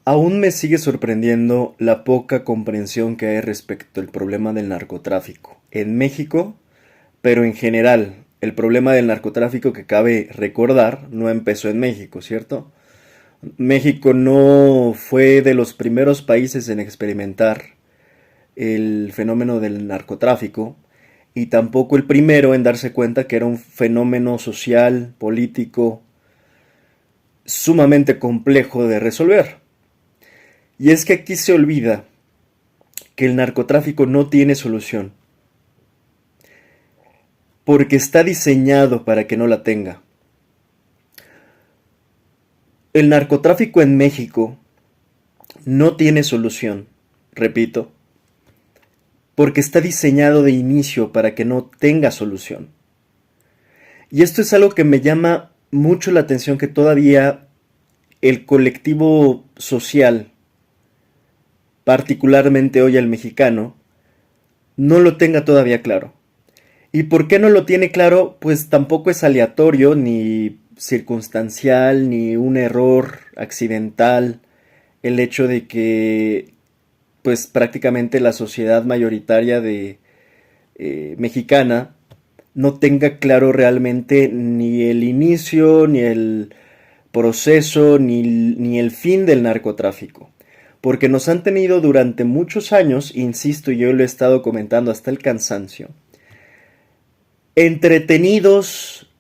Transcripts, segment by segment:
Aún me sigue sorprendiendo la poca comprensión que hay respecto al problema del narcotráfico en México, pero en general, el problema del narcotráfico, que cabe recordar, no empezó en México, ¿cierto? México no fue de los primeros países en experimentar el fenómeno del narcotráfico y tampoco el primero en darse cuenta que era un fenómeno social, político, sumamente complejo de resolver. Y es que aquí se olvida que el narcotráfico no tiene solución, porque está diseñado para que no la tenga. El narcotráfico en México no tiene solución, repito, porque está diseñado de inicio para que no tenga solución. Y esto es algo que me llama mucho la atención, que todavía el colectivo social, particularmente hoy el mexicano, no lo tenga todavía claro. ¿Y por qué no lo tiene claro? Pues tampoco es aleatorio, ni circunstancial, ni un error accidental el hecho de que pues prácticamente la sociedad mayoritaria de mexicana no tenga claro realmente ni el inicio, ni el proceso, ni el fin del narcotráfico. Porque nos han tenido durante muchos años, insisto, yo lo he estado comentando hasta el cansancio, entretenidos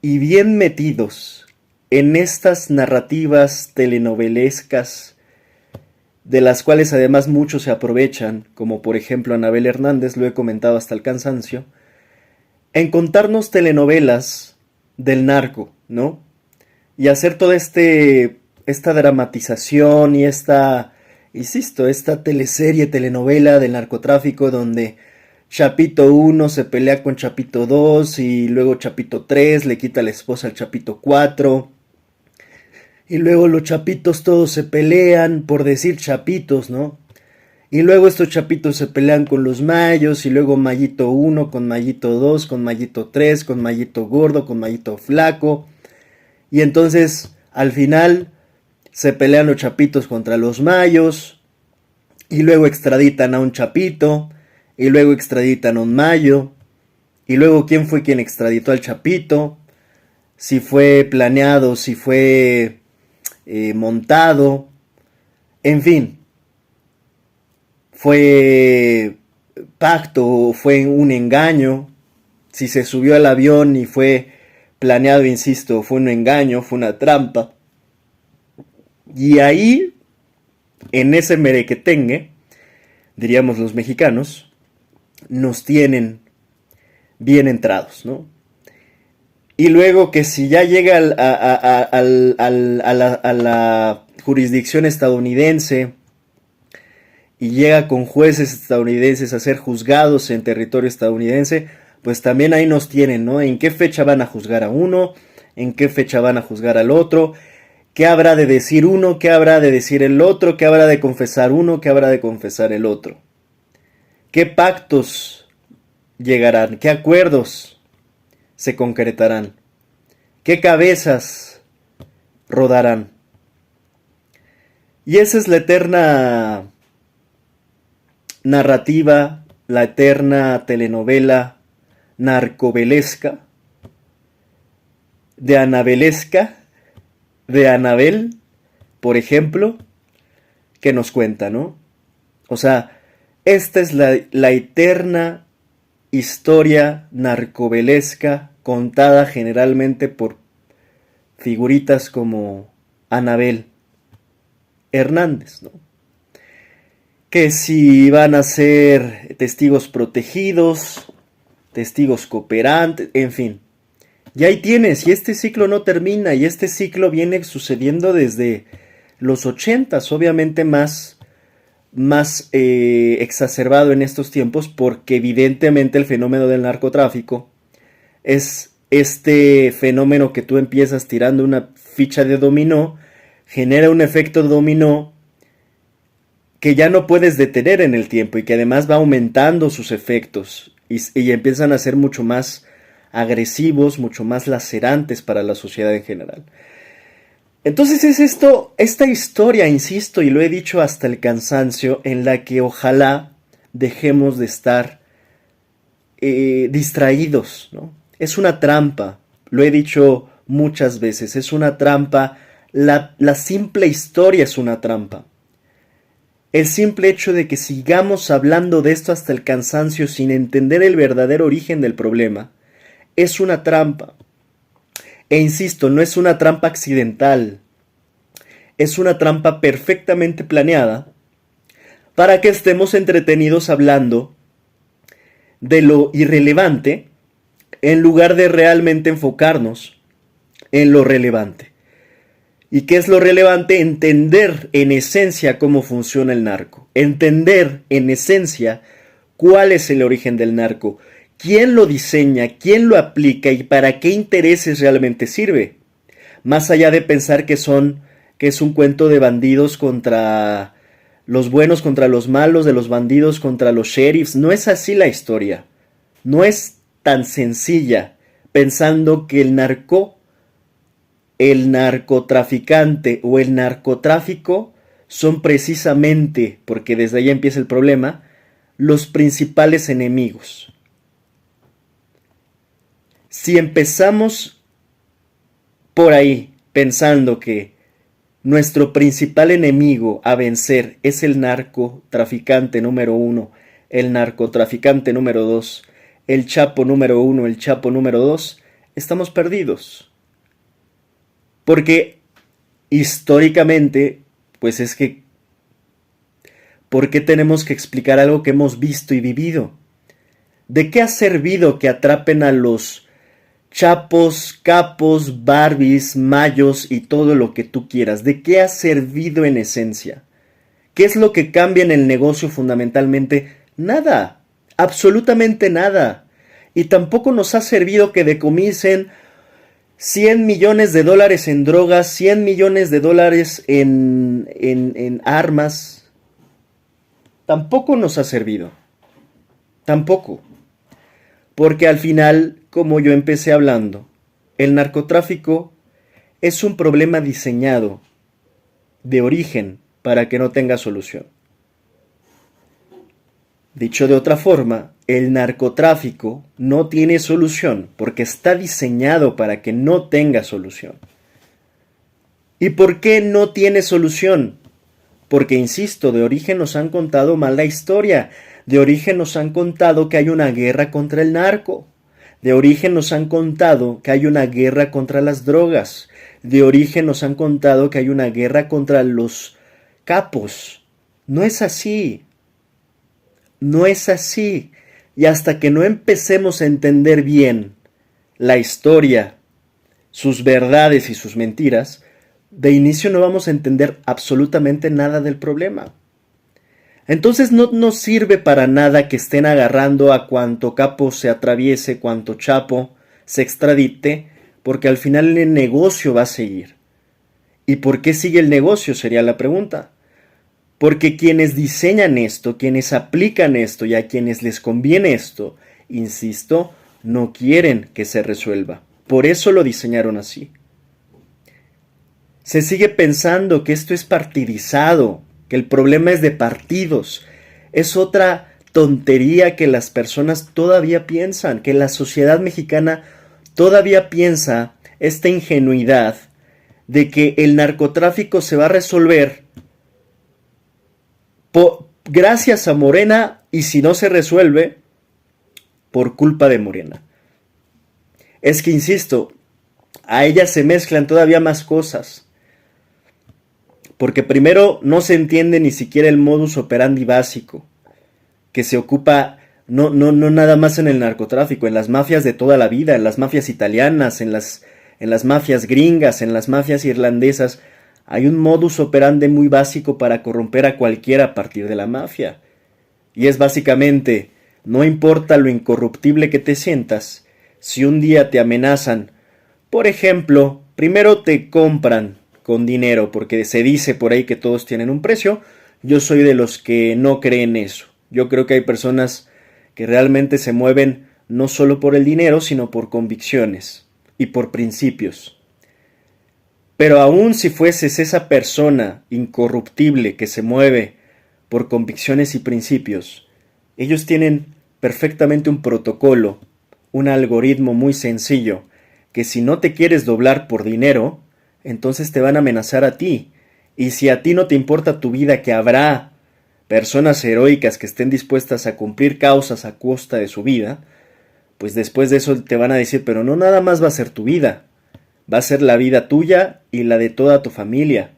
y bien metidos en estas narrativas telenovelescas, de las cuales además muchos se aprovechan, como por ejemplo Anabel Hernández, lo he comentado hasta el cansancio, en contarnos telenovelas del narco, ¿no? Y hacer toda esta dramatización y insisto, esta teleserie, telenovela del narcotráfico donde Chapito 1 se pelea con Chapito 2 y luego Chapito 3 le quita la esposa al Chapito 4 y luego los chapitos todos se pelean por decir chapitos, ¿no? Y luego estos chapitos se pelean con los mayos y luego Mayito 1 con Mayito 2 con Mayito 3 con Mayito gordo, con Mayito flaco. Y entonces al final se pelean los chapitos contra los mayos y luego extraditan a un chapito y luego extraditan a un mayo y luego quién fue quien extraditó al chapito, si fue planeado, si fue montado, en fin, fue pacto, fue un engaño, si se subió al avión y fue planeado, insisto, fue un engaño, fue una trampa. Y ahí, en ese merequetengue, diríamos los mexicanos, nos tienen bien entrados, ¿no? Y luego que si ya llega a la jurisdicción estadounidense y llega con jueces estadounidenses a ser juzgados en territorio estadounidense, pues también ahí nos tienen, ¿no? ¿En qué fecha van a juzgar a uno? ¿En qué fecha van a juzgar al otro? ¿Qué habrá de decir uno? ¿Qué habrá de decir el otro? ¿Qué habrá de confesar uno? ¿Qué habrá de confesar el otro? ¿Qué pactos llegarán? ¿Qué acuerdos se concretarán? ¿Qué cabezas rodarán? Y esa es la eterna narrativa, la eterna telenovela narcovelesca, de Anabelesca, de Anabel, por ejemplo, que nos cuenta, ¿no? O sea, esta es la eterna historia narcovelesca contada generalmente por figuritas como Anabel Hernández, ¿no? Que si van a ser testigos protegidos, testigos cooperantes, en fin. Y ahí tienes, y este ciclo no termina, y este ciclo viene sucediendo desde los ochentas, obviamente más exacerbado en estos tiempos, porque evidentemente el fenómeno del narcotráfico es este fenómeno que tú empiezas tirando una ficha de dominó, genera un efecto dominó que ya no puedes detener en el tiempo y que además va aumentando sus efectos y empiezan a ser mucho más agresivos, mucho más lacerantes para la sociedad en general. Entonces es esta historia, insisto, y lo he dicho hasta el cansancio, en la que ojalá dejemos de estar distraídos, ¿no? Es una trampa, lo he dicho muchas veces, es una trampa, la simple historia es una trampa. El simple hecho de que sigamos hablando de esto hasta el cansancio sin entender el verdadero origen del problema es una trampa. E insisto, no es una trampa accidental, es una trampa perfectamente planeada para que estemos entretenidos hablando de lo irrelevante en lugar de realmente enfocarnos en lo relevante. ¿Y qué es lo relevante? Entender en esencia cómo funciona el narco. Entender en esencia cuál es el origen del narco. ¿Quién lo diseña? ¿Quién lo aplica? ¿Y para qué intereses realmente sirve? Más allá de pensar que es un cuento de bandidos contra los buenos contra los malos, de los bandidos contra los sheriffs. No es así la historia. No es tan sencilla pensando que el narcotraficante o el narcotráfico son precisamente, porque desde ahí empieza el problema, los principales enemigos. Si empezamos por ahí pensando que nuestro principal enemigo a vencer es el narcotraficante número 1, el narcotraficante número 2, el chapo número 1, el chapo número 2, estamos perdidos. Porque históricamente, pues es que, ¿por qué tenemos que explicar algo que hemos visto y vivido? ¿De qué ha servido que atrapen a los chapos, capos, barbies, mayos y todo lo que tú quieras? ¿De qué ha servido en esencia? ¿Qué es lo que cambia en el negocio fundamentalmente? Nada, absolutamente nada. Y tampoco nos ha servido que decomisen 100 millones de dólares en drogas, 100 millones de dólares en armas. Tampoco nos ha servido. Tampoco. Porque al final, como yo empecé hablando, el narcotráfico es un problema diseñado de origen para que no tenga solución. Dicho de otra forma, el narcotráfico no tiene solución porque está diseñado para que no tenga solución. ¿Y por qué no tiene solución? Porque, insisto, de origen nos han contado mal la historia. De origen nos han contado que hay una guerra contra el narco. De origen nos han contado que hay una guerra contra las drogas. De origen nos han contado que hay una guerra contra los capos. No es así. No es así. Y hasta que no empecemos a entender bien la historia, sus verdades y sus mentiras, de inicio no vamos a entender absolutamente nada del problema. Entonces no nos sirve para nada que estén agarrando a cuanto capo se atraviese, cuanto chapo se extradite, porque al final el negocio va a seguir. ¿Y por qué sigue el negocio? Sería la pregunta. Porque quienes diseñan esto, quienes aplican esto y a quienes les conviene esto, insisto, no quieren que se resuelva. Por eso lo diseñaron así. Se sigue pensando que esto es partidizado, que el problema es de partidos. Es otra tontería que las personas todavía piensan, que la sociedad mexicana todavía piensa esta ingenuidad de que el narcotráfico se va a resolver gracias a Morena y si no se resuelve, por culpa de Morena. Es que, insisto, a ella se mezclan todavía más cosas. Porque primero no se entiende ni siquiera el modus operandi básico, que se ocupa no nada más en el narcotráfico, en las mafias de toda la vida, en las mafias italianas, en las mafias gringas, en las mafias irlandesas. Hay un modus operandi muy básico para corromper a cualquiera a partir de la mafia. Y es básicamente, no importa lo incorruptible que te sientas, si un día te amenazan, por ejemplo, primero te compran con dinero, porque se dice por ahí que todos tienen un precio. Yo soy de los que no creen eso. Yo creo que hay personas que realmente se mueven no solo por el dinero, sino por convicciones y por principios. Pero aun si fueses esa persona incorruptible que se mueve por convicciones y principios, ellos tienen perfectamente un protocolo, un algoritmo muy sencillo, que si no te quieres doblar por dinero, entonces te van a amenazar a ti. Y si a ti no te importa tu vida, que habrá personas heroicas que estén dispuestas a cumplir causas a costa de su vida, pues después de eso te van a decir, pero no nada más va a ser tu vida, va a ser la vida tuya y la de toda tu familia.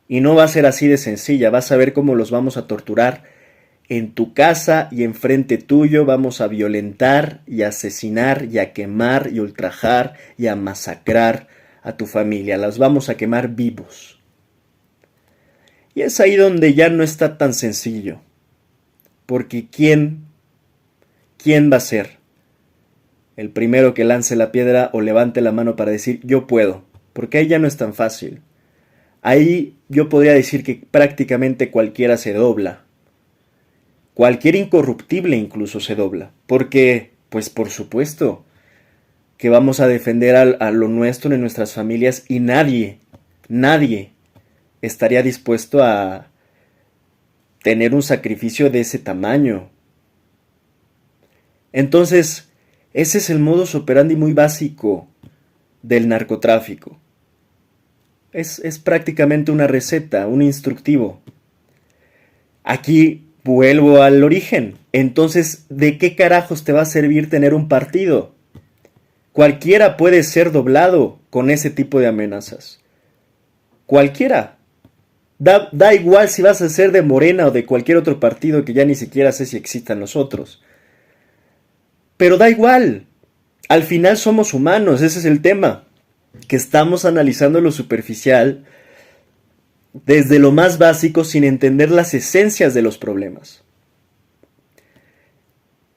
Y no va a ser así de sencilla, vas a ver cómo los vamos a torturar en tu casa y enfrente tuyo, vamos a violentar y asesinar y a quemar y ultrajar y a masacrar a tu familia, las vamos a quemar vivos. Y es ahí donde ya no está tan sencillo, porque ¿quién va a ser el primero que lance la piedra o levante la mano para decir yo puedo? Porque ahí ya no es tan fácil. Ahí yo podría decir que prácticamente cualquiera se dobla. Cualquier incorruptible incluso se dobla. Porque, pues por supuesto, que vamos a defender a lo nuestro en nuestras familias y nadie estaría dispuesto a tener un sacrificio de ese tamaño. Entonces, ese es el modus operandi muy básico del narcotráfico. Es prácticamente una receta, un instructivo. Aquí vuelvo al origen. Entonces, ¿de qué carajos te va a servir tener un partido? Cualquiera puede ser doblado con ese tipo de amenazas. Cualquiera. Da igual si vas a ser de Morena o de cualquier otro partido que ya ni siquiera sé si existan los otros. Pero da igual. Al final somos humanos, ese es el tema. Que estamos analizando lo superficial desde lo más básico sin entender las esencias de los problemas.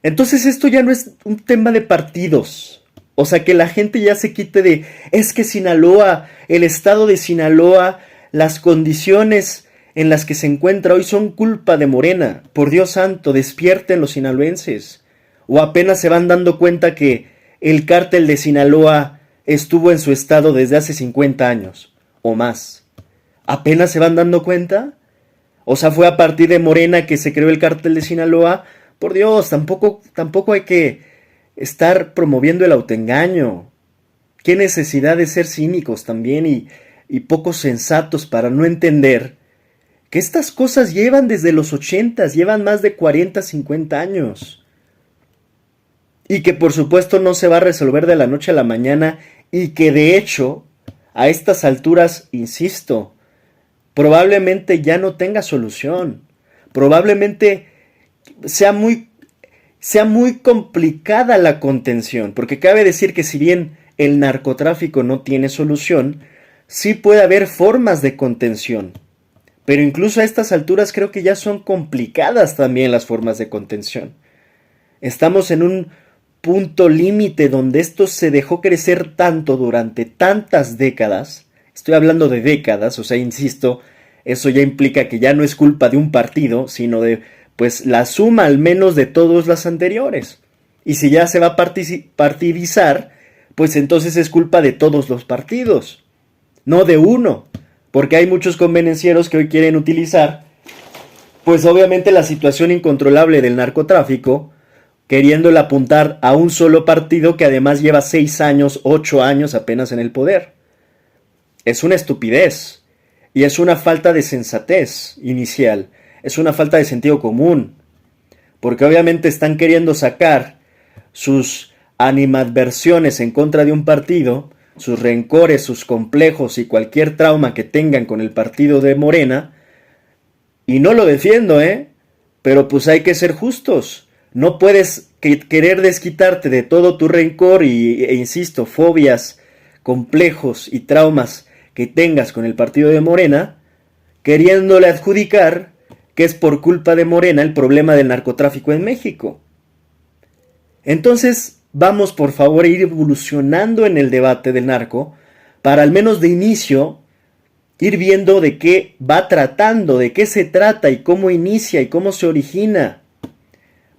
Entonces esto ya no es un tema de partidos. O sea, que la gente ya se quite de, es que Sinaloa, el estado de Sinaloa, las condiciones en las que se encuentra hoy son culpa de Morena. Por Dios santo, despierten los sinaloenses. O apenas se van dando cuenta que el cártel de Sinaloa estuvo en su estado desde hace 50 años o más. ¿Apenas se van dando cuenta? O sea, fue a partir de Morena que se creó el cártel de Sinaloa. Por Dios, tampoco hay que estar promoviendo el autoengaño. Qué necesidad de ser cínicos también y poco sensatos para no entender que estas cosas llevan desde los 80, llevan más de 40, 50 años. Y que por supuesto no se va a resolver de la noche a la mañana y que de hecho, a estas alturas, insisto, probablemente ya no tenga solución. Probablemente sea muy complicada la contención, porque cabe decir que si bien el narcotráfico no tiene solución, sí puede haber formas de contención. Pero incluso a estas alturas creo que ya son complicadas también las formas de contención. Estamos en un punto límite donde esto se dejó crecer tanto durante tantas décadas. Estoy hablando de décadas, o sea, insisto, eso ya implica que ya no es culpa de un partido, sino de, pues, la suma al menos de todos las anteriores. Y si ya se va a partidizar, pues entonces es culpa de todos los partidos, no de uno. Porque hay muchos convenencieros que hoy quieren utilizar, pues obviamente la situación incontrolable del narcotráfico, queriéndole apuntar a un solo partido que además lleva 6 años, 8 años apenas en el poder. Es una estupidez y es una falta de sensatez inicial, es una falta de sentido común, porque obviamente están queriendo sacar sus animadversiones en contra de un partido, sus rencores, sus complejos y cualquier trauma que tengan con el partido de Morena, y no lo defiendo, pero pues hay que ser justos. No puedes querer desquitarte de todo tu rencor e insisto, fobias, complejos y traumas que tengas con el partido de Morena, queriéndole adjudicar que es por culpa de Morena el problema del narcotráfico en México. Entonces, vamos por favor a ir evolucionando en el debate del narco, para al menos de inicio ir viendo de qué va tratando, de qué se trata y cómo inicia y cómo se origina.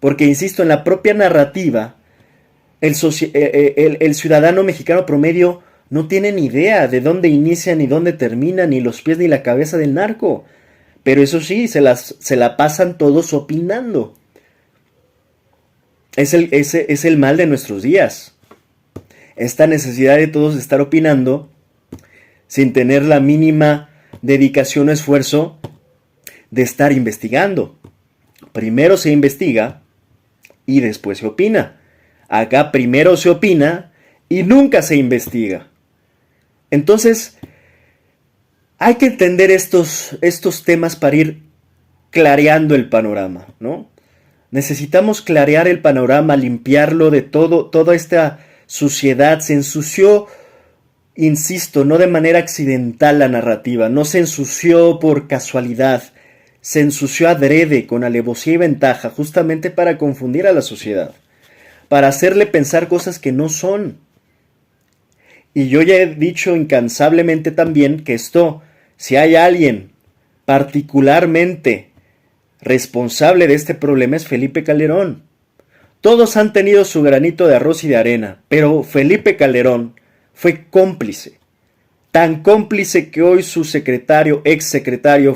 Porque, insisto, en la propia narrativa, el ciudadano mexicano promedio no tienen idea de dónde inician ni dónde terminan, ni los pies ni la cabeza del narco. Pero eso sí, se la pasan todos opinando. Es el mal de nuestros días. Esta necesidad de todos estar opinando sin tener la mínima dedicación o esfuerzo de estar investigando. Primero se investiga y después se opina. Acá primero se opina y nunca se investiga. Entonces, hay que entender estos temas para ir clareando el panorama, ¿no? Necesitamos clarear el panorama, limpiarlo de toda esta suciedad. Se ensució, insisto, no de manera accidental la narrativa, no se ensució por casualidad, se ensució adrede, con alevosía y ventaja, justamente para confundir a la sociedad, para hacerle pensar cosas que no son. Y yo ya he dicho incansablemente también que esto, si hay alguien particularmente responsable de este problema, es Felipe Calderón. Todos han tenido su granito de arroz y de arena, pero Felipe Calderón fue cómplice. Tan cómplice que hoy su secretario, ex secretario,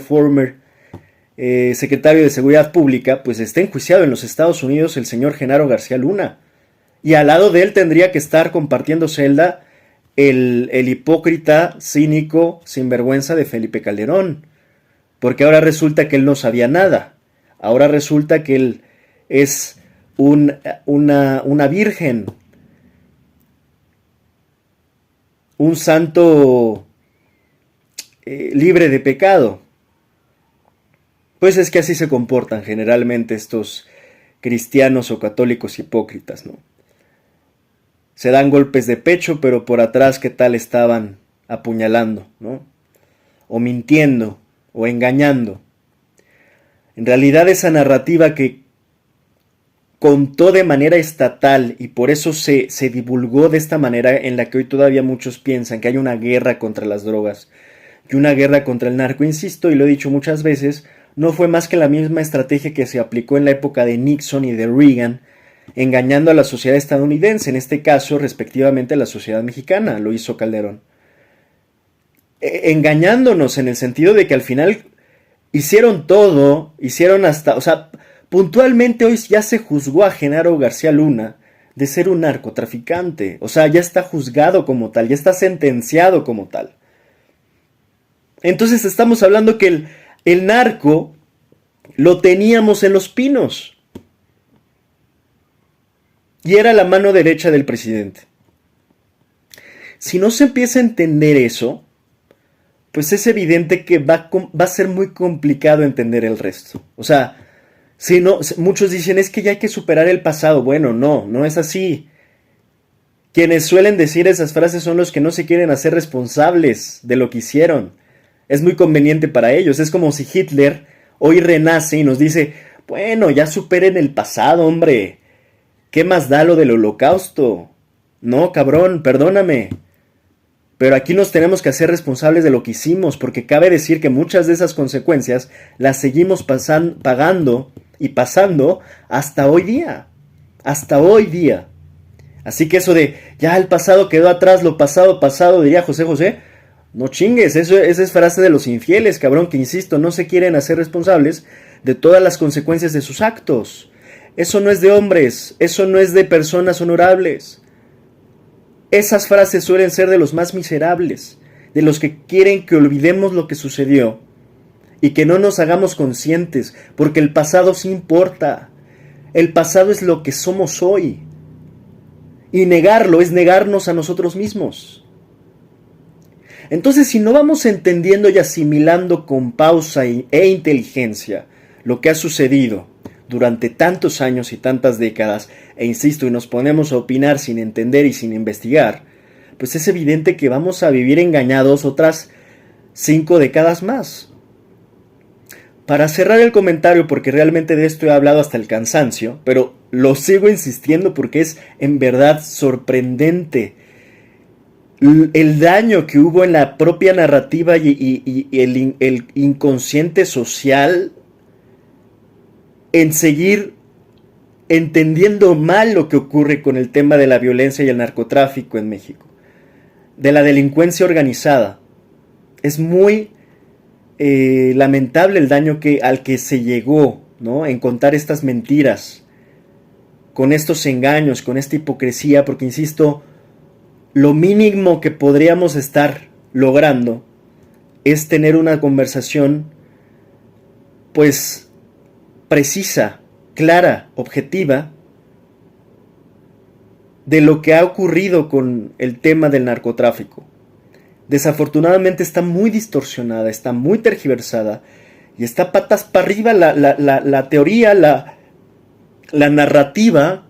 secretario de Seguridad Pública, pues está enjuiciado en los Estados Unidos, el señor Genaro García Luna. Y al lado de él tendría que estar compartiendo celda el hipócrita, cínico, sinvergüenza de Felipe Calderón. Porque ahora resulta que él no sabía nada. Ahora resulta que él es una virgen. Un santo libre de pecado. Pues es que así se comportan generalmente estos cristianos o católicos hipócritas, ¿no? Se dan golpes de pecho, pero por atrás, ¿qué tal estaban apuñalando, ¿no? O mintiendo, o engañando. En realidad esa narrativa que contó de manera estatal y por eso se divulgó de esta manera, en la que hoy todavía muchos piensan que hay una guerra contra las drogas y una guerra contra el narco, insisto, y lo he dicho muchas veces, no fue más que la misma estrategia que se aplicó en la época de Nixon y de Reagan, engañando a la sociedad estadounidense, en este caso respectivamente a la sociedad mexicana. Lo hizo Calderón, engañándonos en el sentido de que al final hicieron todo, hicieron hasta, o sea, puntualmente hoy ya se juzgó a Genaro García Luna de ser un narcotraficante, o sea, ya está juzgado como tal, ya está sentenciado como tal. Entonces estamos hablando que el narco lo teníamos en Los Pinos y era la mano derecha del presidente. Si no se empieza a entender eso, pues es evidente que va a ser muy complicado entender el resto. O sea, si no, muchos dicen es que ya hay que superar el pasado. Bueno, no es así. Quienes suelen decir esas frases son los que no se quieren hacer responsables de lo que hicieron. Es muy conveniente para ellos. Es como si Hitler hoy renace y nos dice, bueno, ya superen el pasado, hombre. ¿Qué más da lo del holocausto? No, cabrón, perdóname. Pero aquí nos tenemos que hacer responsables de lo que hicimos, porque cabe decir que muchas de esas consecuencias las seguimos pagando y pasando hasta hoy día. Hasta hoy día. Así que eso de, ya el pasado quedó atrás, lo pasado, pasado, diría José José, no chingues, esa es frase de los infieles, cabrón, que insisto, no se quieren hacer responsables de todas las consecuencias de sus actos. Eso no es de hombres, eso no es de personas honorables. Esas frases suelen ser de los más miserables, de los que quieren que olvidemos lo que sucedió y que no nos hagamos conscientes, porque el pasado sí importa. El pasado es lo que somos hoy. Y negarlo es negarnos a nosotros mismos. Entonces, si no vamos entendiendo y asimilando con pausa e inteligencia lo que ha sucedido durante tantos años y tantas décadas, e insisto, y nos ponemos a opinar sin entender y sin investigar, pues es evidente que vamos a vivir engañados otras 5 décadas más. Para cerrar el comentario, porque realmente de esto he hablado hasta el cansancio, pero lo sigo insistiendo porque es en verdad sorprendente el daño que hubo en la propia narrativa y el inconsciente social en seguir entendiendo mal lo que ocurre con el tema de la violencia y el narcotráfico en México. de la delincuencia organizada. Es muy lamentable el daño al que se llegó, ¿no?, en contar estas mentiras, con estos engaños, con esta hipocresía, porque insisto, lo mínimo que podríamos estar logrando es tener una conversación pues precisa, clara, objetiva de lo que ha ocurrido con el tema del narcotráfico. Desafortunadamente está muy distorsionada, está muy tergiversada y está patas para arriba la teoría, la narrativa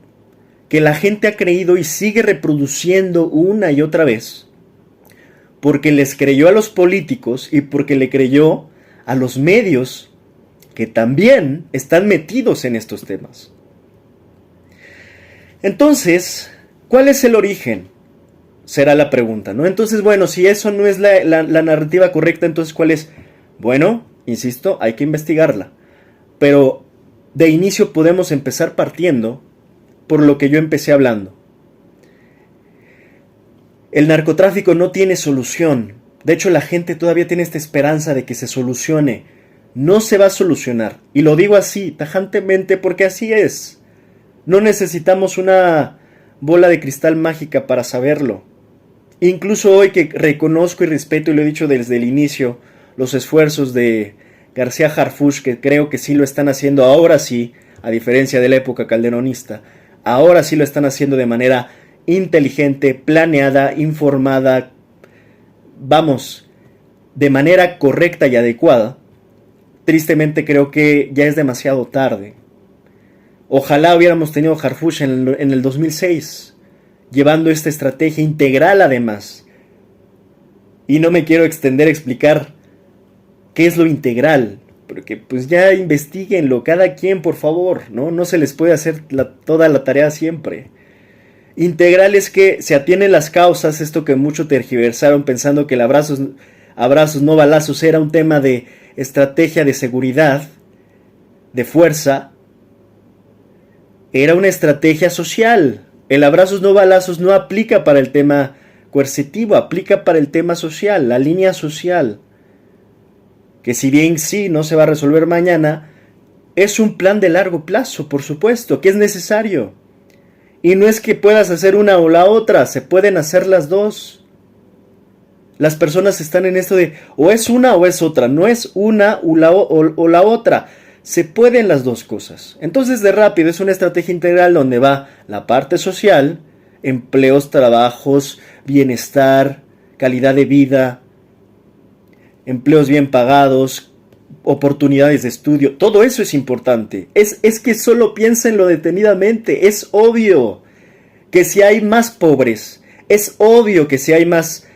que la gente ha creído y sigue reproduciendo una y otra vez, porque les creyó a los políticos y porque le creyó a los medios que también están metidos en estos temas. Entonces, ¿cuál es el origen? Será la pregunta, ¿no? Entonces, bueno, si eso no es la narrativa correcta, entonces, ¿cuál es? Bueno, insisto, hay que investigarla. Pero de inicio podemos empezar partiendo por lo que yo empecé hablando. El narcotráfico no tiene solución. De hecho, la gente todavía tiene esta esperanza de que se solucione. No se va a solucionar. Y lo digo así, tajantemente, porque así es. No necesitamos una bola de cristal mágica para saberlo. Incluso hoy que reconozco y respeto, y lo he dicho desde el inicio, los esfuerzos de García Harfuch, que creo que sí lo están haciendo ahora sí, a diferencia de la época calderonista, ahora sí lo están haciendo de manera inteligente, planeada, informada, vamos, de manera correcta y adecuada. Tristemente creo que ya es demasiado tarde. Ojalá hubiéramos tenido Harfuch en el 2006, llevando esta estrategia integral además. Y no me quiero extender a explicar qué es lo integral, porque pues ya investiguenlo cada quien, por favor, no se les puede hacer toda la tarea siempre. Integral es que se atienen las causas, esto que mucho tergiversaron pensando que el abrazos no balazos era un tema de estrategia de seguridad, de fuerza. Era una estrategia social. El abrazos no balazos no aplica para el tema coercitivo, aplica para el tema social, la línea social. Que si bien sí no se va a resolver mañana, es un plan de largo plazo, por supuesto, que es necesario. Y no es que puedas hacer una o la otra, se pueden hacer las dos. Las personas están en esto de o es una o es otra, no es una o la otra. Se pueden las dos cosas. Entonces de rápido es una estrategia integral donde va la parte social, empleos, trabajos, bienestar, calidad de vida, empleos bien pagados, oportunidades de estudio. Todo eso es importante. Es que solo piénsenlo detenidamente. Es obvio que si hay más pobres, es obvio que si hay más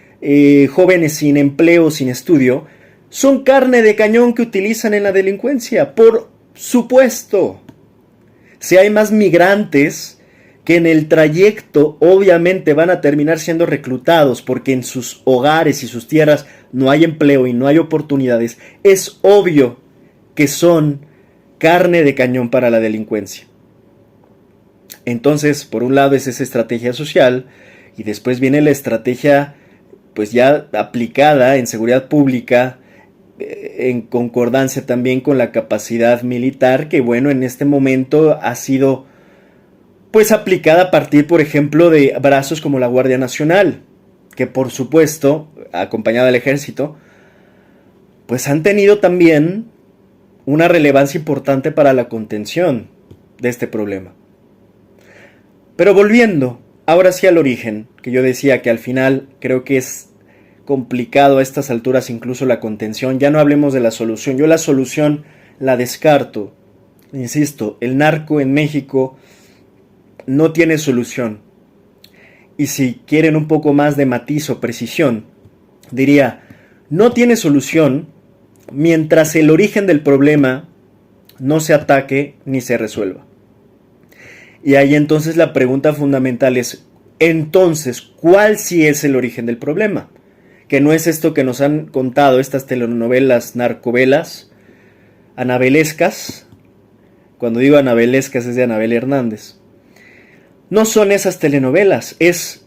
jóvenes sin empleo, sin estudio, son carne de cañón que utilizan en la delincuencia, por supuesto. Si hay más migrantes que en el trayecto obviamente van a terminar siendo reclutados porque en sus hogares y sus tierras no hay empleo y no hay oportunidades, es obvio que son carne de cañón para la delincuencia. Entonces, por un lado es esa estrategia social y después viene la estrategia pues ya aplicada en seguridad pública, en concordancia también con la capacidad militar que bueno en este momento ha sido pues aplicada a partir por ejemplo de brazos como la Guardia Nacional, que por supuesto acompañada del ejército pues han tenido también una relevancia importante para la contención de este problema. Pero volviendo ahora sí al origen, que yo decía que al final creo que es complicado a estas alturas incluso la contención, ya no hablemos de la solución, yo la solución la descarto, insisto, el narco en México no tiene solución, y si quieren un poco más de matiz o precisión, diría, no tiene solución mientras el origen del problema no se ataque ni se resuelva. Y ahí entonces la pregunta fundamental es, entonces, ¿cuál sí es el origen del problema? Que no es esto que nos han contado estas telenovelas narcovelas, anabelescas. Cuando digo anabelescas es de Anabel Hernández. No son esas telenovelas, es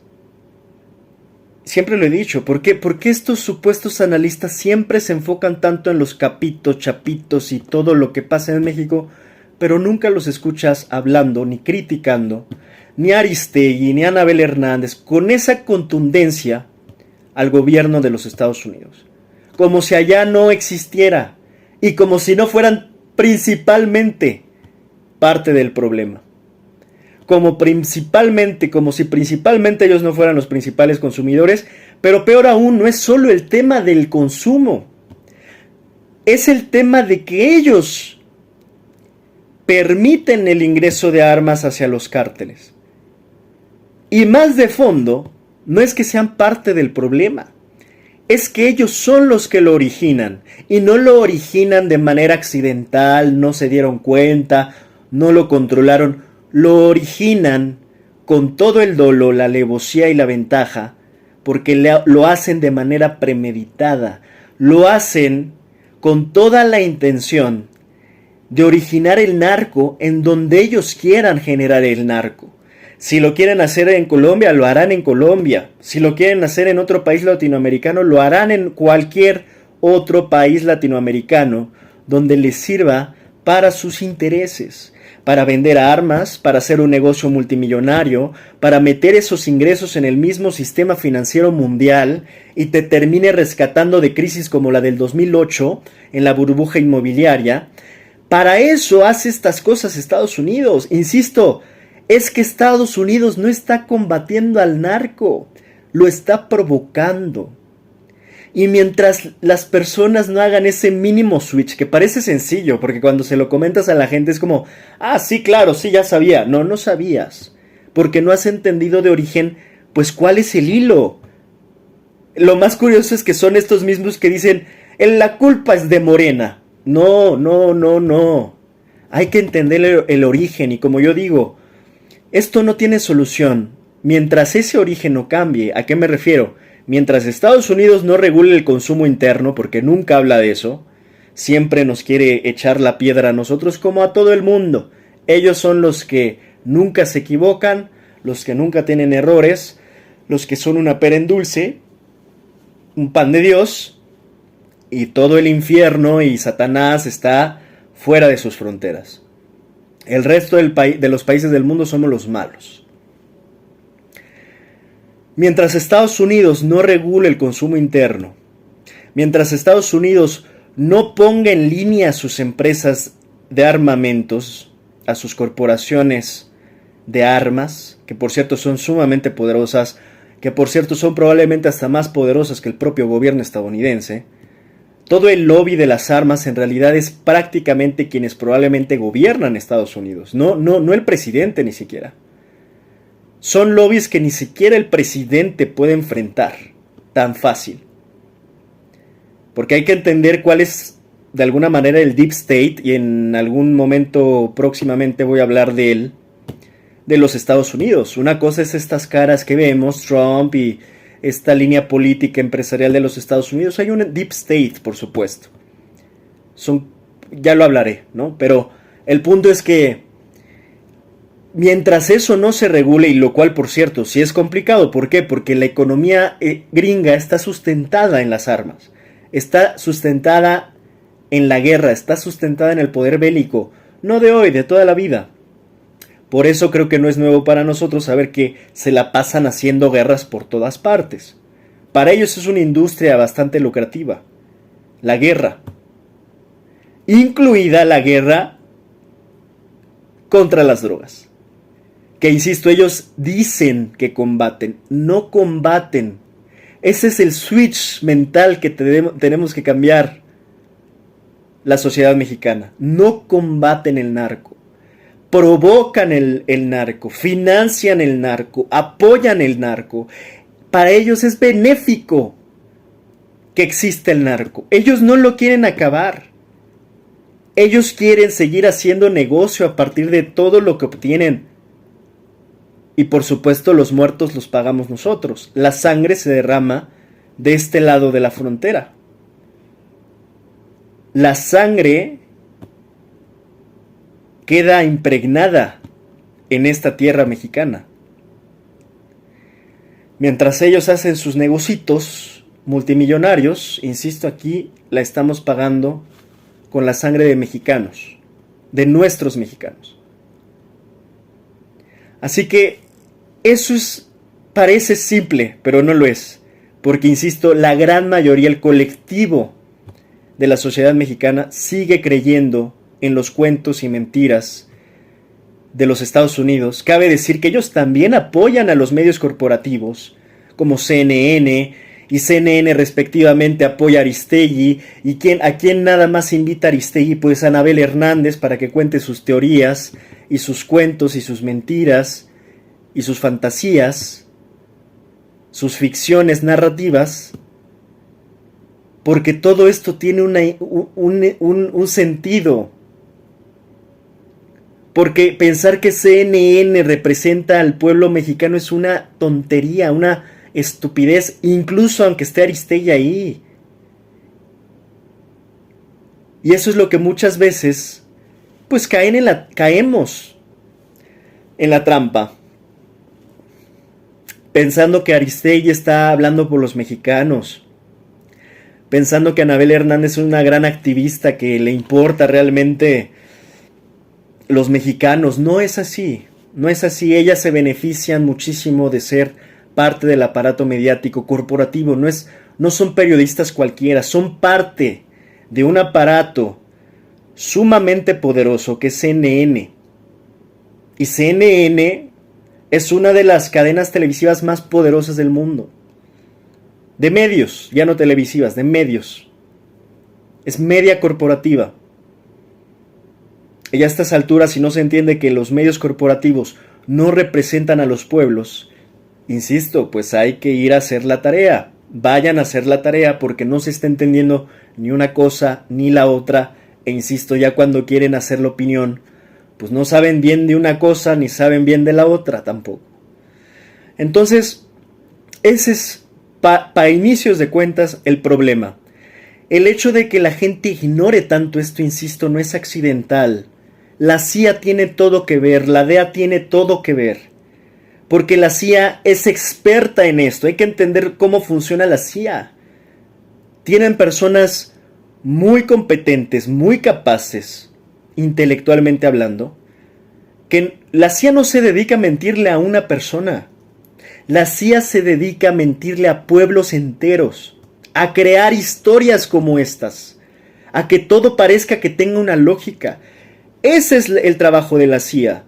siempre lo he dicho, ¿por qué estos supuestos analistas siempre se enfocan tanto en los capitos, chapitos y todo lo que pasa en México, pero nunca los escuchas hablando ni criticando, ni a Aristegui, ni a Anabel Hernández, con esa contundencia al gobierno de los Estados Unidos? Como si allá no existiera y como si no fueran principalmente parte del problema. Como si principalmente ellos no fueran los principales consumidores, pero peor aún, no es solo el tema del consumo, es el tema de que ellos permiten el ingreso de armas hacia los cárteles. Y más de fondo, no es que sean parte del problema, es que ellos son los que lo originan, y no lo originan de manera accidental, no se dieron cuenta, no lo controlaron, lo originan con todo el dolo, la alevosía y la ventaja, porque lo hacen de manera premeditada, lo hacen con toda la intención de originar el narco en donde ellos quieran generar el narco. Si lo quieren hacer en Colombia, lo harán en Colombia. Si lo quieren hacer en otro país latinoamericano, lo harán en cualquier otro país latinoamericano donde les sirva para sus intereses, para vender armas, para hacer un negocio multimillonario, para meter esos ingresos en el mismo sistema financiero mundial y te termine rescatando de crisis como la del 2008 en la burbuja inmobiliaria. Para eso hace estas cosas Estados Unidos. Insisto, es que Estados Unidos no está combatiendo al narco, lo está provocando. Y mientras las personas no hagan ese mínimo switch, que parece sencillo, porque cuando se lo comentas a la gente es como, ah, sí, claro, sí, ya sabía. No, no sabías, porque no has entendido de origen, pues, cuál es el hilo. Lo más curioso es que son estos mismos que dicen, la culpa es de Morena. No, no, no, no. Hay que entender el origen, y como yo digo, esto no tiene solución mientras ese origen no cambie. ¿A qué me refiero? Mientras Estados Unidos no regule el consumo interno, porque nunca habla de eso, siempre nos quiere echar la piedra a nosotros como a todo el mundo. Ellos son los que nunca se equivocan, los que nunca tienen errores, los que son una pera en dulce, un pan de Dios, y todo el infierno y Satanás está fuera de sus fronteras. El resto de los países del mundo somos los malos. Mientras Estados Unidos no regule el consumo interno, mientras Estados Unidos no ponga en línea a sus empresas de armamentos, a sus corporaciones de armas, que por cierto son sumamente poderosas, que por cierto son probablemente hasta más poderosas que el propio gobierno estadounidense, todo el lobby de las armas en realidad es prácticamente quienes probablemente gobiernan Estados Unidos, no el presidente ni siquiera. Son lobbies que ni siquiera el presidente puede enfrentar tan fácil. Porque hay que entender cuál es de alguna manera el Deep State, y en algún momento próximamente voy a hablar de él, de los Estados Unidos. Una cosa es estas caras que vemos, Trump y esta línea política empresarial de los Estados Unidos. Hay un Deep State, por supuesto. Ya lo hablaré, ¿no? Pero el punto es que mientras eso no se regule, y lo cual, por cierto, sí es complicado. ¿Por qué? Porque la economía gringa está sustentada en las armas. Está sustentada en la guerra, está sustentada en el poder bélico. No de hoy, de toda la vida. Por eso creo que no es nuevo para nosotros saber que se la pasan haciendo guerras por todas partes. Para ellos es una industria bastante lucrativa. La guerra. Incluida la guerra contra las drogas. Que insisto, ellos dicen que combaten, no combaten. Ese es el switch mental que tenemos que cambiar la sociedad mexicana. No combaten el narco. Provocan el narco, financian el narco, apoyan el narco. Para ellos es benéfico que exista el narco. Ellos no lo quieren acabar. Ellos quieren seguir haciendo negocio a partir de todo lo que obtienen. Y por supuesto los muertos los pagamos nosotros. La sangre se derrama de este lado de la frontera. La sangre queda impregnada en esta tierra mexicana. Mientras ellos hacen sus negocitos multimillonarios, insisto, aquí la estamos pagando con la sangre de mexicanos, de nuestros mexicanos. Así que eso parece simple, pero no lo es. Porque, insisto, la gran mayoría, el colectivo de la sociedad mexicana sigue creyendo en los cuentos y mentiras de los Estados Unidos. Cabe decir que ellos también apoyan a los medios corporativos, como CNN, y CNN respectivamente apoya a Aristegui. ¿Y a quién nada más invita a Aristegui? Pues a Anabel Hernández, para que cuente sus teorías, y sus cuentos, y sus mentiras, y sus fantasías, sus ficciones narrativas, porque todo esto tiene un sentido. Porque pensar que CNN representa al pueblo mexicano es una tontería, una estupidez, incluso aunque esté Aristegui ahí. Y eso es lo que muchas veces, pues caemos en la trampa, pensando que Aristegui está hablando por los mexicanos, pensando que Anabel Hernández es una gran activista que le importa realmente los mexicanos. No es así, no es así. Ellas se benefician muchísimo de ser parte del aparato mediático corporativo. No son periodistas cualquiera, son parte de un aparato sumamente poderoso que es CNN. Y CNN es una de las cadenas televisivas más poderosas del mundo. De medios, ya no televisivas, de medios. Es media corporativa. Y a estas alturas, si no se entiende que los medios corporativos no representan a los pueblos, insisto, pues hay que ir a hacer la tarea. Vayan a hacer la tarea, porque no se está entendiendo ni una cosa ni la otra. E insisto, ya cuando quieren hacer la opinión, pues no saben bien de una cosa ni saben bien de la otra tampoco. Entonces, ese es para inicios de cuentas el problema. El hecho de que la gente ignore tanto esto, insisto, no es accidental. La CIA tiene todo que ver, la DEA tiene todo que ver, porque la CIA es experta en esto. Hay que entender cómo funciona la CIA. Tienen personas muy competentes, muy capaces, intelectualmente hablando, que la CIA no se dedica a mentirle a una persona. La CIA se dedica a mentirle a pueblos enteros, a crear historias como estas, a que todo parezca que tenga una lógica. Ese es el trabajo de la CIA.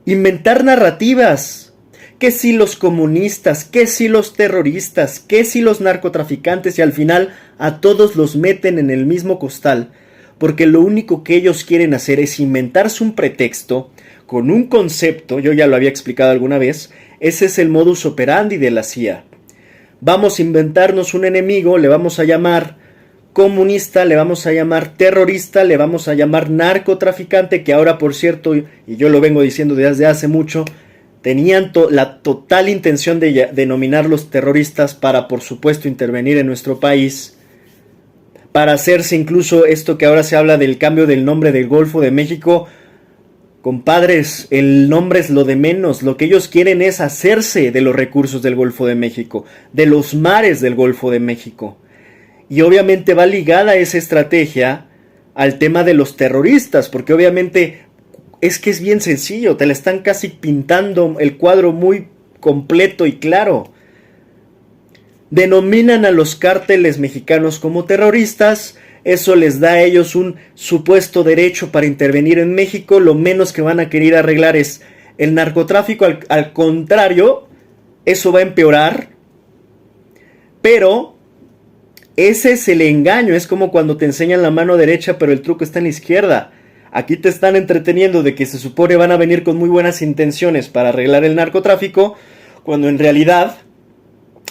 Inventar narrativas. Que si los comunistas, que si los terroristas, que si los narcotraficantes, y al final a todos los meten en el mismo costal, porque lo único que ellos quieren hacer es inventarse un pretexto con un concepto. Yo ya lo había explicado alguna vez. Ese es el modus operandi de la CIA. Vamos a inventarnos un enemigo, le vamos a llamar comunista, le vamos a llamar terrorista, le vamos a llamar narcotraficante, que ahora, por cierto, y yo lo vengo diciendo desde hace mucho, tenían la total intención de denominarlos terroristas para, por supuesto, intervenir en nuestro país, para hacerse incluso esto que ahora se habla del cambio del nombre del Golfo de México. Compadres, el nombre es lo de menos. Lo que ellos quieren es hacerse de los recursos del Golfo de México, de los mares del Golfo de México. Y obviamente va ligada esa estrategia al tema de los terroristas, porque obviamente es que es bien sencillo, te la están casi pintando el cuadro muy completo y claro. Denominan a los cárteles mexicanos como terroristas. Eso les da a ellos un supuesto derecho para intervenir en México. Lo menos que van a querer arreglar es el narcotráfico. Al contrario, eso va a empeorar. Pero ese es el engaño. Es como cuando te enseñan la mano derecha, pero el truco está en la izquierda. Aquí te están entreteniendo de que se supone van a venir con muy buenas intenciones para arreglar el narcotráfico, cuando en realidad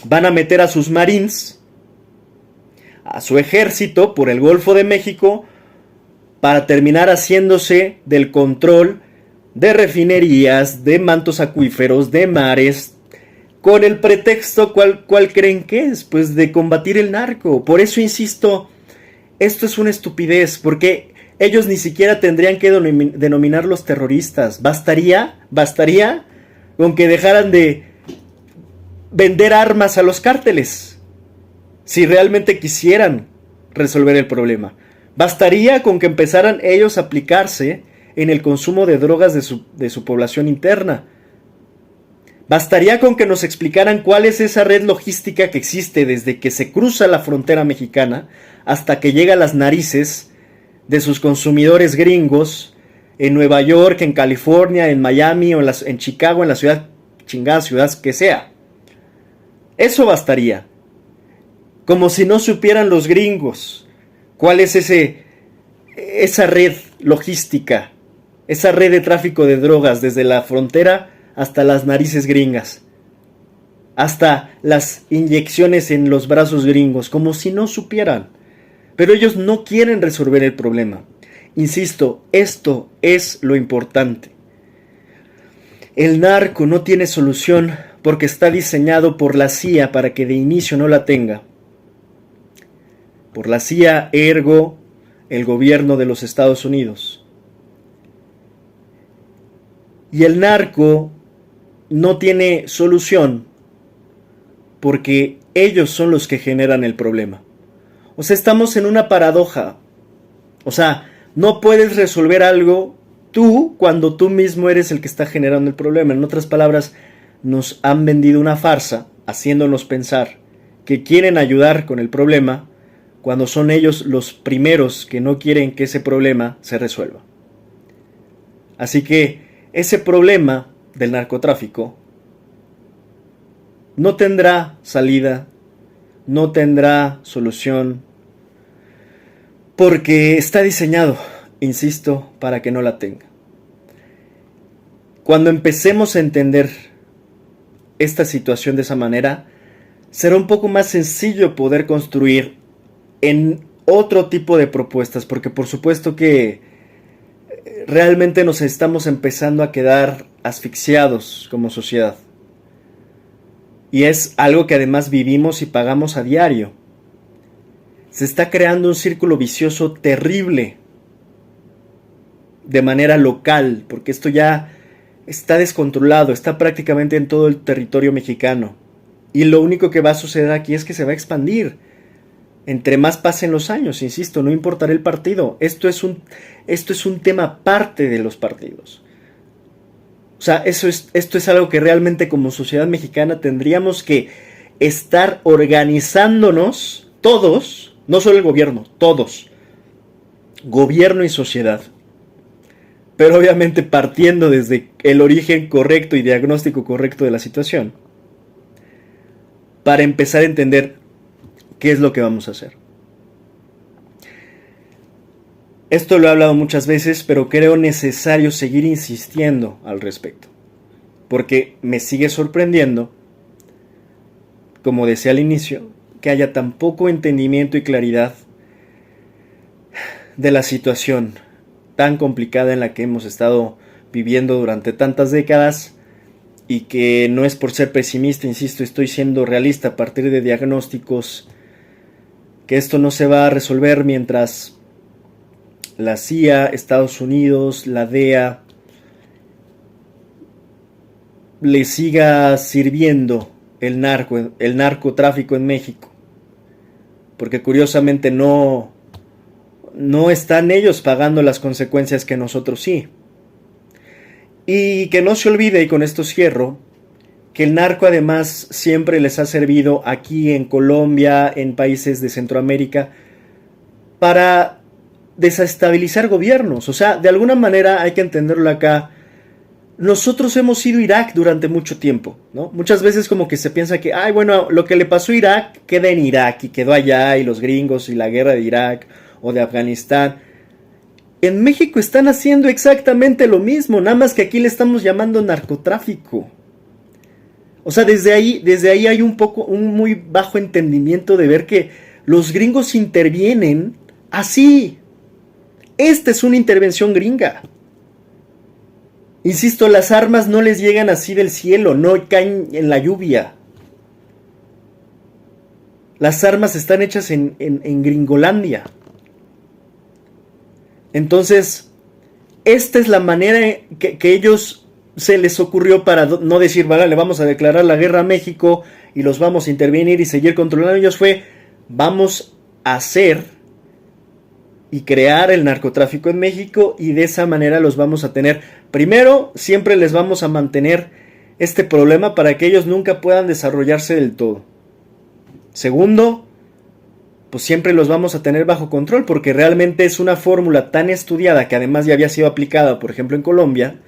van a meter a sus marines, a su ejército por el Golfo de México, para terminar haciéndose del control de refinerías, de mantos acuíferos, de mares, con el pretexto, ¿cuál creen que es? Pues de combatir el narco. Por eso insisto, esto es una estupidez, porque ellos ni siquiera tendrían que denominarlos terroristas. Bastaría con que dejaran de vender armas a los cárteles, si realmente quisieran resolver el problema. Bastaría con que empezaran ellos a aplicarse en el consumo de drogas de su población interna. Bastaría con que nos explicaran cuál es esa red logística que existe desde que se cruza la frontera mexicana hasta que llega a las narices de sus consumidores gringos en Nueva York, en California, en Miami o en Chicago, en la chingada ciudad que sea. Eso bastaría. Como si no supieran los gringos cuál es esa red logística, esa red de tráfico de drogas desde la frontera hasta las narices gringas, hasta las inyecciones en los brazos gringos, como si no supieran. Pero ellos no quieren resolver el problema. Insisto, esto es lo importante. El narco no tiene solución porque está diseñado por la CIA para que de inicio no la tenga. Por la CIA, ergo, el gobierno de los Estados Unidos. Y el narco no tiene solución porque ellos son los que generan el problema. O sea, estamos en una paradoja. O sea, no puedes resolver algo tú cuando tú mismo eres el que está generando el problema. En otras palabras, nos han vendido una farsa haciéndonos pensar que quieren ayudar con el problema cuando son ellos los primeros que no quieren que ese problema se resuelva. Así que ese problema del narcotráfico no tendrá salida, no tendrá solución, porque está diseñado, insisto, para que no la tenga. Cuando empecemos a entender esta situación de esa manera, será un poco más sencillo poder construir en otro tipo de propuestas, porque por supuesto que realmente nos estamos empezando a quedar asfixiados como sociedad. Y es algo que además vivimos y pagamos a diario. Se está creando un círculo vicioso terrible de manera local, porque esto ya está descontrolado, está prácticamente en todo el territorio mexicano. Y lo único que va a suceder aquí es que se va a expandir. Entre más pasen los años, insisto, no importará el partido. Esto es un tema aparte de los partidos. O sea, esto es algo que realmente como sociedad mexicana tendríamos que estar organizándonos todos, no solo el gobierno, todos, gobierno y sociedad. Pero obviamente partiendo desde el origen correcto y diagnóstico correcto de la situación, para empezar a entender qué es lo que vamos a hacer. Esto lo he hablado muchas veces, pero creo necesario seguir insistiendo al respecto, porque me sigue sorprendiendo, como decía al inicio, que haya tan poco entendimiento y claridad de la situación tan complicada en la que hemos estado viviendo durante tantas décadas, y que no es por ser pesimista, insisto, estoy siendo realista a partir de diagnósticos, que esto no se va a resolver mientras la CIA, Estados Unidos, la DEA le siga sirviendo el narcotráfico en México, porque curiosamente no están ellos pagando las consecuencias que nosotros sí. Y que no se olvide, y con esto cierro, que el narco además siempre les ha servido aquí en Colombia, en países de Centroamérica, para desestabilizar gobiernos. O sea, de alguna manera hay que entenderlo acá. Nosotros hemos sido Irak durante mucho tiempo, ¿no? Muchas veces como que se piensa que, bueno, lo que le pasó a Irak queda en Irak y quedó allá, y los gringos y la guerra de Irak o de Afganistán. En México están haciendo exactamente lo mismo, nada más que aquí le estamos llamando narcotráfico. O sea, desde ahí hay un muy bajo entendimiento de ver que los gringos intervienen así. Esta es una intervención gringa. Insisto, las armas no les llegan así del cielo, no caen en la lluvia. Las armas están hechas en Gringolandia. Entonces, esta es la manera que ellos se les ocurrió para no decir, vale, le vamos a declarar la guerra a México y los vamos a intervenir y seguir controlando ellos? Fue, vamos a hacer y crear el narcotráfico en México y de esa manera los vamos a tener. Primero, siempre les vamos a mantener este problema para que ellos nunca puedan desarrollarse del todo. Segundo, pues siempre los vamos a tener bajo control porque realmente es una fórmula tan estudiada que además ya había sido aplicada, por ejemplo, en Colombia,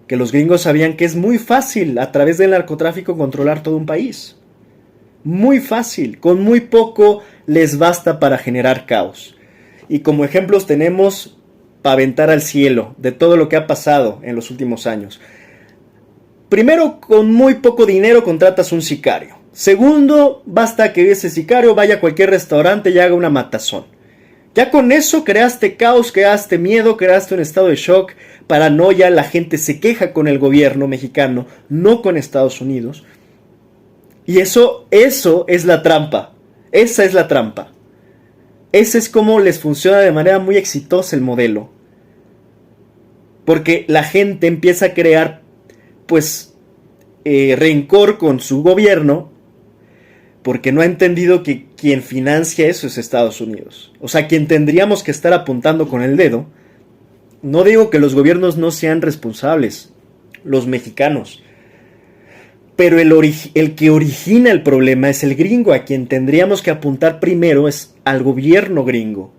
que los gringos sabían que es muy fácil a través del narcotráfico controlar todo un país. Muy fácil, con muy poco les basta para generar caos. Y como ejemplos tenemos para aventar al cielo de todo lo que ha pasado en los últimos años. Primero, con muy poco dinero contratas un sicario. Segundo, basta que ese sicario vaya a cualquier restaurante y haga una matazón. Ya con eso creaste caos, creaste miedo, creaste un estado de shock, paranoia, la gente se queja con el gobierno mexicano, no con Estados Unidos. Y eso es la trampa. Esa es la trampa. Ese es como les funciona de manera muy exitosa el modelo. Porque la gente empieza a crear, pues, rencor con su gobierno, porque no ha entendido que quien financia eso es Estados Unidos. O sea, quien tendríamos que estar apuntando con el dedo. No digo que los gobiernos no sean responsables, los mexicanos. Pero el que origina el problema es el gringo. A quien tendríamos que apuntar primero es al gobierno gringo.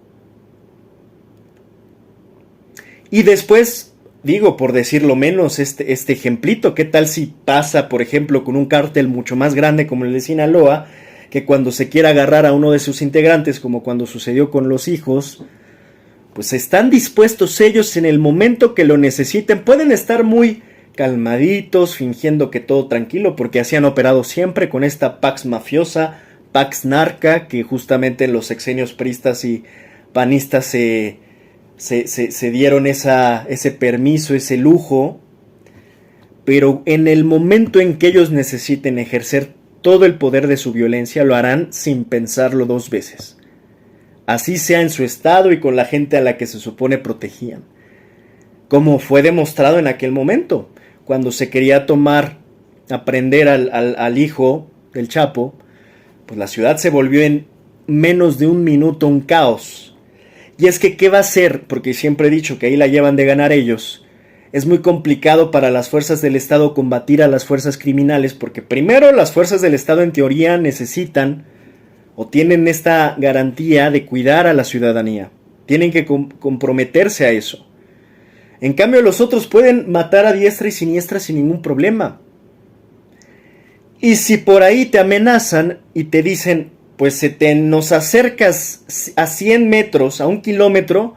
Y después, digo, por decirlo menos, este ejemplito, ¿qué tal si pasa, por ejemplo, con un cártel mucho más grande como el de Sinaloa, que cuando se quiera agarrar a uno de sus integrantes, como cuando sucedió con los hijos, pues están dispuestos ellos en el momento que lo necesiten? Pueden estar muy calmaditos, fingiendo que todo tranquilo, porque así han operado siempre con esta Pax mafiosa, Pax narca, que justamente en los sexenios priistas y panistas se dieron ese permiso, ese lujo. Pero en el momento en que ellos necesiten ejercer todo el poder de su violencia, lo harán sin pensarlo dos veces. Así sea en su estado y con la gente a la que se supone protegían. Como fue demostrado en aquel momento, cuando se quería aprender al hijo del Chapo, pues la ciudad se volvió en menos de un minuto un caos. Y es que, ¿qué va a hacer? Porque siempre he dicho que ahí la llevan de ganar ellos. Es muy complicado para las fuerzas del Estado combatir a las fuerzas criminales, porque primero las fuerzas del Estado en teoría necesitan o tienen esta garantía de cuidar a la ciudadanía. Tienen que comprometerse a eso. En cambio, los otros pueden matar a diestra y siniestra sin ningún problema. Y si por ahí te amenazan y te dicen, pues nos acercas a 100 metros, a 1 kilómetro,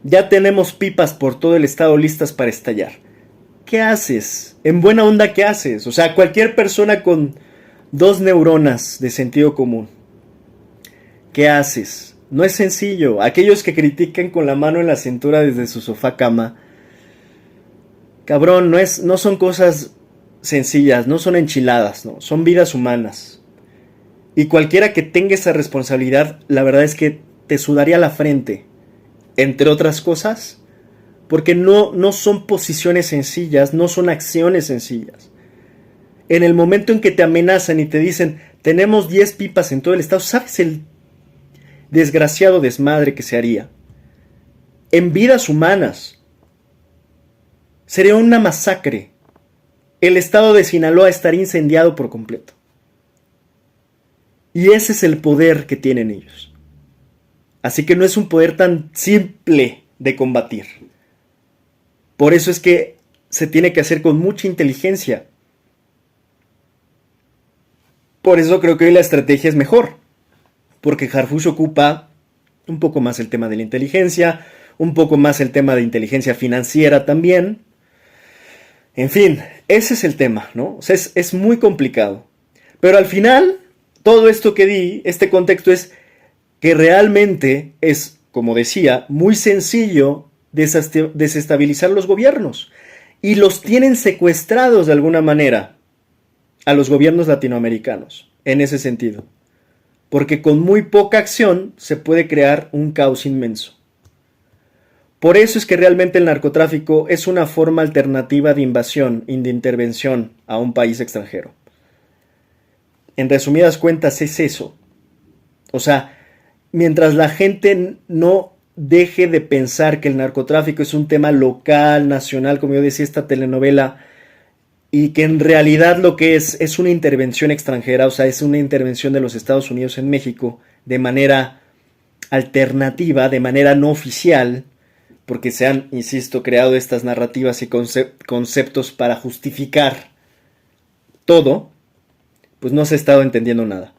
ya tenemos pipas por todo el estado listas para estallar. ¿Qué haces? En buena onda, ¿qué haces? O sea, cualquier persona con 2 neuronas de sentido común, ¿qué haces? No es sencillo. Aquellos que critican con la mano en la cintura desde su sofá cama, cabrón, no son cosas sencillas, no son enchiladas, no, son vidas humanas. Y cualquiera que tenga esa responsabilidad, la verdad es que te sudaría la frente, entre otras cosas, porque no son posiciones sencillas, no son acciones sencillas. En el momento en que te amenazan y te dicen, tenemos 10 pipas en todo el estado, ¿sabes el desgraciado desmadre que se haría? En vidas humanas. Sería una masacre. El estado de Sinaloa estaría incendiado por completo. Y ese es el poder que tienen ellos. Así que no es un poder tan simple de combatir. Por eso es que se tiene que hacer con mucha inteligencia. Por eso creo que hoy la estrategia es mejor. Porque Harfush ocupa un poco más el tema de la inteligencia, un poco más el tema de inteligencia financiera también. En fin, ese es el tema, ¿no? O sea, es muy complicado. Pero al final, todo esto que di, este contexto es que realmente es, como decía, muy sencillo desestabilizar los gobiernos. Y los tienen secuestrados de alguna manera a los gobiernos latinoamericanos, en ese sentido. Porque con muy poca acción se puede crear un caos inmenso. Por eso es que realmente el narcotráfico es una forma alternativa de invasión y de intervención a un país extranjero. En resumidas cuentas es eso. O sea, mientras la gente no deje de pensar que el narcotráfico es un tema local, nacional, como yo decía esta telenovela, y que en realidad lo que es una intervención extranjera, o sea, es una intervención de los Estados Unidos en México de manera alternativa, de manera no oficial, porque se han, insisto, creado estas narrativas y conceptos para justificar todo, pues no se ha estado entendiendo nada.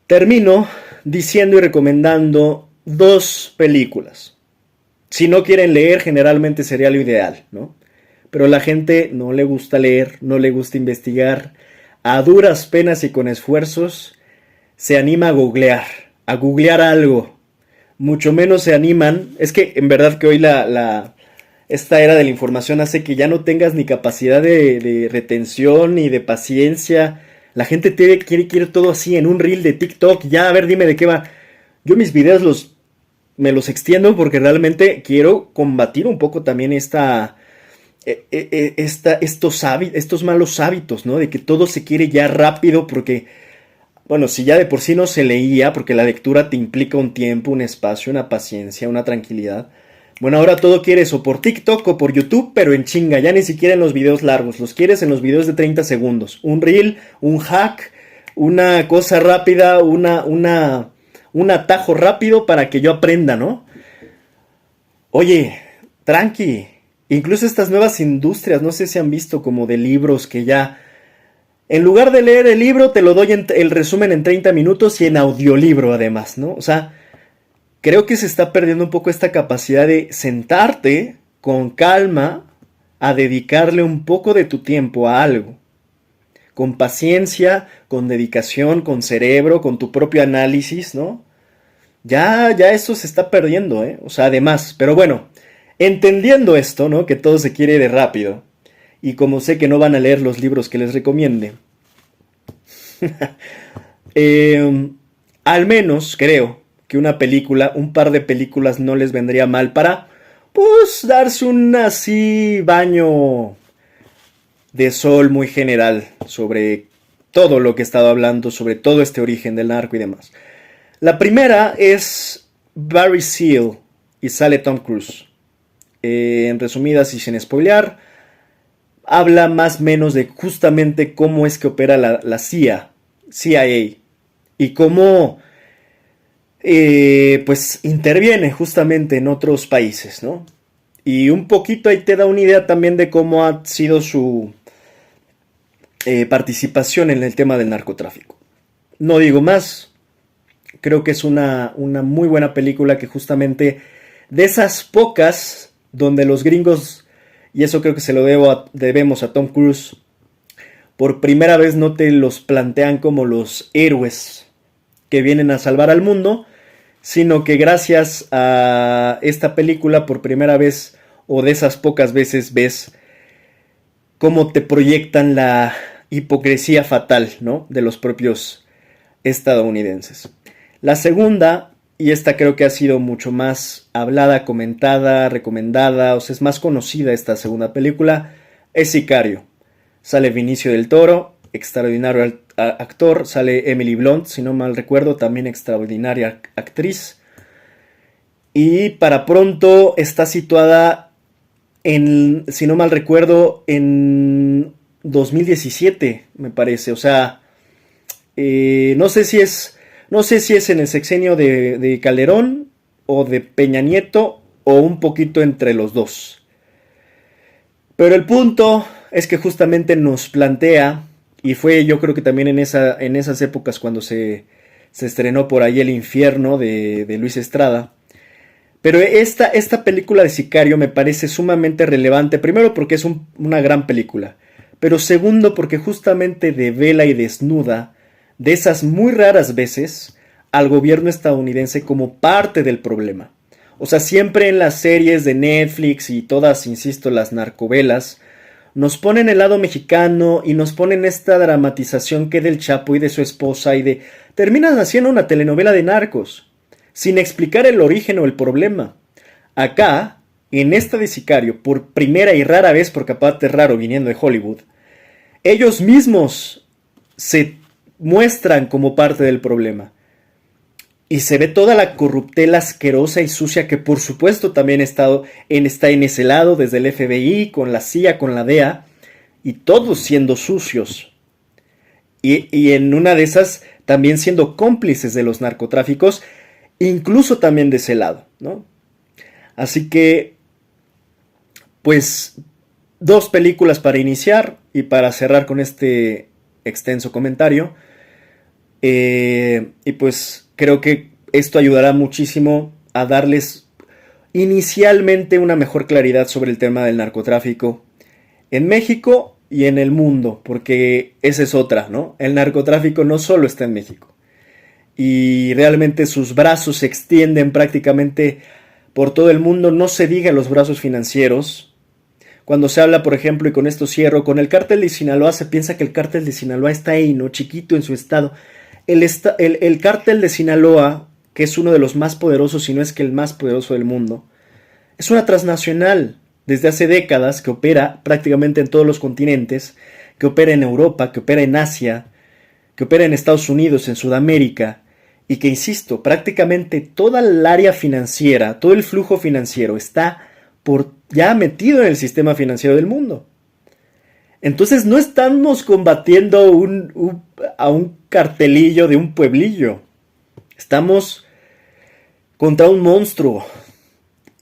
Termino diciendo y recomendando 2 películas. Si no quieren leer, generalmente sería lo ideal, ¿no? Pero a la gente no le gusta leer, no le gusta investigar. A duras penas y con esfuerzos se anima a googlear algo. Mucho menos se animan. Es que en verdad que hoy esta era de la información hace que ya no tengas ni capacidad de retención ni de paciencia. La gente quiere todo así en un reel de TikTok. Ya, a ver, dime de qué va. Yo mis videos me los extiendo porque realmente quiero combatir un poco también estos malos hábitos, ¿no? De que todo se quiere ya rápido porque, bueno, si ya de por sí no se leía, porque la lectura te implica un tiempo, un espacio, una paciencia, una tranquilidad. Bueno, ahora todo quieres o por TikTok o por YouTube, pero en chinga, ya ni siquiera en los videos largos, los quieres en los videos de 30 segundos. Un reel, un hack, una cosa rápida, un atajo rápido para que yo aprenda, ¿no? Oye, tranqui, incluso estas nuevas industrias, no sé si han visto como de libros que ya, en lugar de leer el libro, te lo doy el resumen en 30 minutos y en audiolibro además, ¿no? O sea, creo que se está perdiendo un poco esta capacidad de sentarte con calma a dedicarle un poco de tu tiempo a algo. Con paciencia, con dedicación, con cerebro, con tu propio análisis, ¿no? Ya esto se está perdiendo, ¿eh? O sea, además, pero bueno, entendiendo esto, ¿no? Que todo se quiere de rápido. Y como sé que no van a leer los libros que les recomiende, al menos creo que un par de películas no les vendría mal para, pues, darse un así baño de sol muy general sobre todo lo que he estado hablando, sobre todo este origen del narco y demás. La primera es Barry Seal y sale Tom Cruise. En resumidas y sin spoilear, habla más o menos de justamente cómo es que opera la CIA, y cómo pues interviene justamente en otros países, ¿no? Y un poquito ahí te da una idea también de cómo ha sido su participación en el tema del narcotráfico. No digo más, creo que es una muy buena película que justamente de esas pocas donde los gringos, y eso creo que se lo debemos a Tom Cruise, por primera vez no te los plantean como los héroes que vienen a salvar al mundo, sino que gracias a esta película por primera vez, o de esas pocas veces, ves cómo te proyectan la hipocresía fatal, ¿no? De los propios estadounidenses. La segunda, y esta creo que ha sido mucho más hablada, comentada, recomendada, o sea, es más conocida esta segunda película, es Sicario. Sale Vinicio del Toro, extraordinario actor, sale Emily Blunt, si no mal recuerdo, también extraordinaria actriz. Y para pronto está situada en, si no mal recuerdo, en 2017, me parece. O sea, no sé si es en el sexenio de Calderón o de Peña Nieto o un poquito entre los dos. Pero el punto es que justamente nos plantea, y fue yo creo que también en esas épocas cuando se estrenó por ahí El Infierno de Luis Estrada. Pero esta película de Sicario me parece sumamente relevante, primero porque es una gran película, pero segundo porque justamente devela y desnuda de esas muy raras veces al gobierno estadounidense como parte del problema. O sea, siempre en las series de Netflix y todas, insisto, las narcovelas, nos ponen el lado mexicano y nos ponen esta dramatización que del Chapo y de su esposa y terminan haciendo una telenovela de narcos, sin explicar el origen o el problema. Acá, en esta de Sicario, por primera y rara vez, porque aparte es raro viniendo de Hollywood, ellos mismos se muestran como parte del problema. Y se ve toda la corruptela asquerosa y sucia que por supuesto también está en ese lado, desde el FBI, con la CIA, con la DEA, y todos siendo sucios. Y en una de esas también siendo cómplices de los narcotráficos, incluso también de ese lado, ¿no? Así que, pues, 2 películas para iniciar y para cerrar con este extenso comentario. Y pues creo que esto ayudará muchísimo a darles inicialmente una mejor claridad sobre el tema del narcotráfico en México y en el mundo, porque esa es otra, ¿no? El narcotráfico no solo está en México, y realmente sus brazos se extienden prácticamente por todo el mundo, no se diga los brazos financieros. Cuando se habla, por ejemplo, y con esto cierro, con el cártel de Sinaloa, se piensa que el cártel de Sinaloa está ahí, ¿no? Chiquito en su estado. El cártel de Sinaloa, que es uno de los más poderosos, si no es que el más poderoso del mundo, es una transnacional desde hace décadas que opera prácticamente en todos los continentes, que opera en Europa, que opera en Asia, que opera en Estados Unidos, en Sudamérica, y que, insisto, prácticamente toda el área financiera, todo el flujo financiero está ya metido en el sistema financiero del mundo. Entonces no estamos combatiendo a un cartelillo de un pueblillo. Estamos contra un monstruo.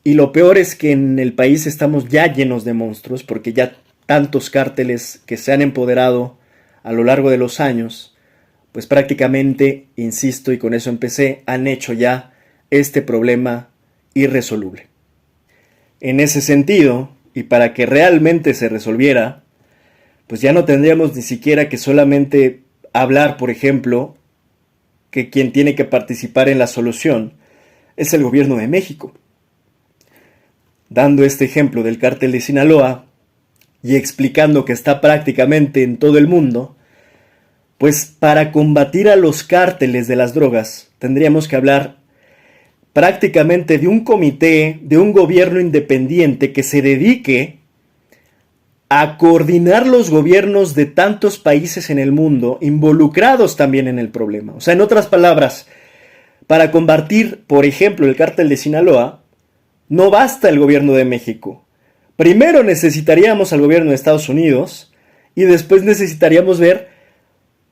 Y lo peor es que en el país estamos ya llenos de monstruos, porque ya tantos cárteles que se han empoderado a lo largo de los años, pues prácticamente, insisto, y con eso empecé, han hecho ya este problema irresoluble. En ese sentido, y para que realmente se resolviera, pues ya no tendríamos ni siquiera que solamente hablar, por ejemplo, que quien tiene que participar en la solución es el gobierno de México. Dando este ejemplo del cártel de Sinaloa y explicando que está prácticamente en todo el mundo, pues para combatir a los cárteles de las drogas tendríamos que hablar prácticamente de un comité, de un gobierno independiente que se dedique a coordinar los gobiernos de tantos países en el mundo involucrados también en el problema. O sea, en otras palabras, para combatir, por ejemplo, el cártel de Sinaloa, no basta el gobierno de México. Primero necesitaríamos al gobierno de Estados Unidos y después necesitaríamos ver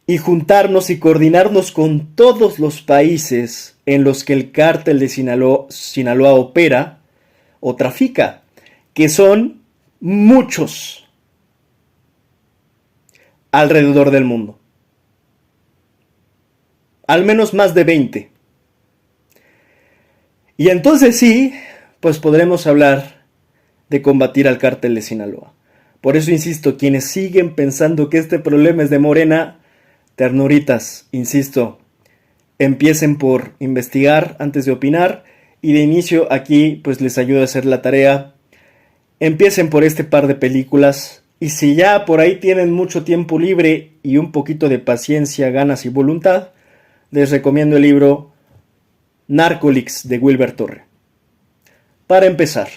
y juntarnos y coordinarnos con todos los países en los que el cártel de Sinaloa opera o trafica, que son muchos alrededor del mundo. Al menos más de 20. Y entonces sí, pues podremos hablar de combatir al cártel de Sinaloa. Por eso insisto, quienes siguen pensando que este problema es de Morena, ternuritas, insisto, empiecen por investigar antes de opinar, y de inicio aquí pues les ayudo a hacer la tarea. Empiecen por este par de películas, y si ya por ahí tienen mucho tiempo libre y un poquito de paciencia, ganas y voluntad, les recomiendo el libro Narcolix de Wilber Torre. Para empezar,